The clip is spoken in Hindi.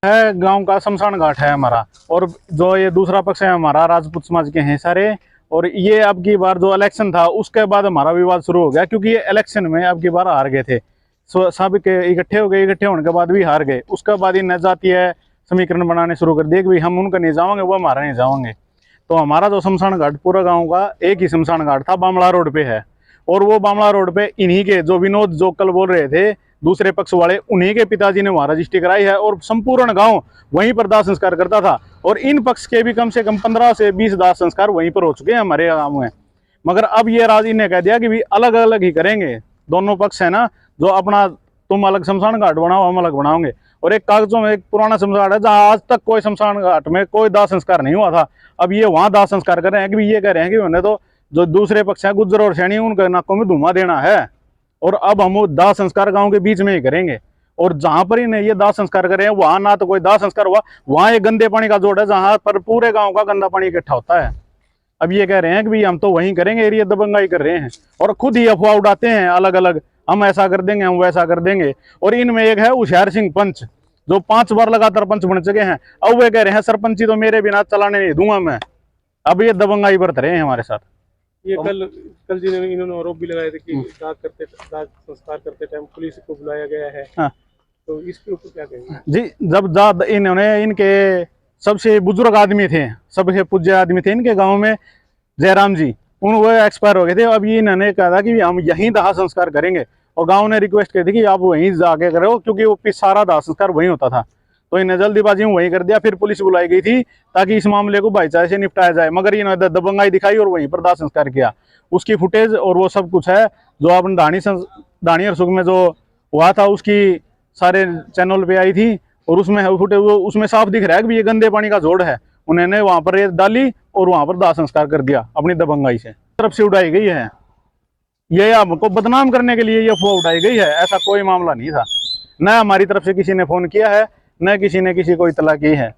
है गांव का शमशान घाट है हमारा। और जो ये दूसरा पक्ष है हमारा राजपूत समाज के हैं सारे। और ये अब की बार जो इलेक्शन था उसके बाद हमारा विवाद शुरू हो गया, क्योंकि ये इलेक्शन में अब की बार हार गए थे। सब के इकट्ठे हो गए, इकट्ठे होने के बाद भी हार गए। उसके बाद इन जातीय समीकरण बनाने शुरू कर दिए कि भाई हम उनका नहीं जाओगे, वो हमारा नहीं जाओगे। तो हमारा जो शमशान घाट पूरा गाँव का एक ही शमशान घाट था, बामला रोड पे है। और वो बामला रोड पे इन्हीं के जो विनोद जो कल बोल रहे थे दूसरे पक्ष वाले, उन्हीं के पिताजी ने वहां रजिस्ट्री कराई है। और संपूर्ण गांव वहीं पर दाह संस्कार करता था। और इन पक्ष के भी कम से कम 15 से 20 दाह संस्कार वहीं पर हो चुके हैं हमारे गांव में। मगर अब ये राज इन्हें कह दिया कि भी अलग अलग ही करेंगे। दोनों पक्ष है ना, जो अपना तुम अलग शमशान घाट बनाओ, हम अलग बनाओगे। और एक कागजों में एक पुराना शमशान घाट है जहाँ आज तक कोई शमशान घाट में कोई दाह संस्कार नहीं हुआ था। अब ये वहां दाह संस्कार कर रहे हैं कि ये कह रहे हैं कि उन्हें तो जो दूसरे पक्ष है गुज्जर और सैनी, उनके नाकों में धुआं देना है। और अब हम वो दाह संस्कार गांव के बीच में ही करेंगे। और जहां पर इन्हें ये दाह संस्कार करे हैं वहां ना तो कोई दाह संस्कार हुआ, वहां एक गंदे पानी का जोड़ है जहां पर पूरे गांव का गंदा पानी इकट्ठा होता है। अब ये कह रहे हैं कि भाई हम तो वहीं करेंगे, एरिया दबंगाई कर रहे हैं। और खुद ही अफवाह उड़ाते हैं अलग अलग, हम ऐसा कर देंगे, हम वैसा कर देंगे। और इनमें एक है होशियार सिंह पंच, जो 5 बार लगातार पंच बन चुके हैं। अब वे कह रहे हैं सरपंची तो मेरे बिना चलाने नहीं दूंगा मैं। अब ये दबंगाई बरत रहे हैं हमारे साथ। ये कल जिन्होंने इन्होंने आरोप भी लगाए थे कि दाह संस्कार करते टाइम पुलिस को बुलाया गया है। हाँ। तो इसके ऊपर क्या कहेंगे जी? जब इन्होंने इनके सबसे बुजुर्ग आदमी थे, सबसे पूज्य आदमी थे इनके गांव में, जयराम जी, वो एक्सपायर हो गए थे। अब इन्होंने कहा था कि हम यहीं दाह संस्कार करेंगे। और गांव ने रिक्वेस्ट की थी कि आप वहीं जाके करो, क्योंकि वो सारा दाह संस्कार वहीं होता था। तो इन्हें जल्दीबाजी में वहीं कर दिया। फिर पुलिस बुलाई गई थी ताकि इस मामले को भाईचारे से निपटाया जाए, मगर इन्होंने दबंगाई दिखाई और वहीं पर दाह संस्कार किया। उसकी फुटेज और वो सब कुछ है जो आपने दानी और सुख में जो हुआ था उसकी सारे चैनल पे आई थी। और उसमें उसमें साफ दिख रहा है कि ये गंदे पानी का जोड़ है। उन्होंने वहां पर रेत डाली और वहां पर दाह संस्कार कर दिया अपनी दबंगाई से। तरफ से उड़ाई गई है, ये हमको बदनाम करने के लिए ये अफवाह उड़ाई गई है। ऐसा कोई मामला नहीं था। न हमारी तरफ से किसी ने फोन किया है, न किसी ने किसी को इतला की है।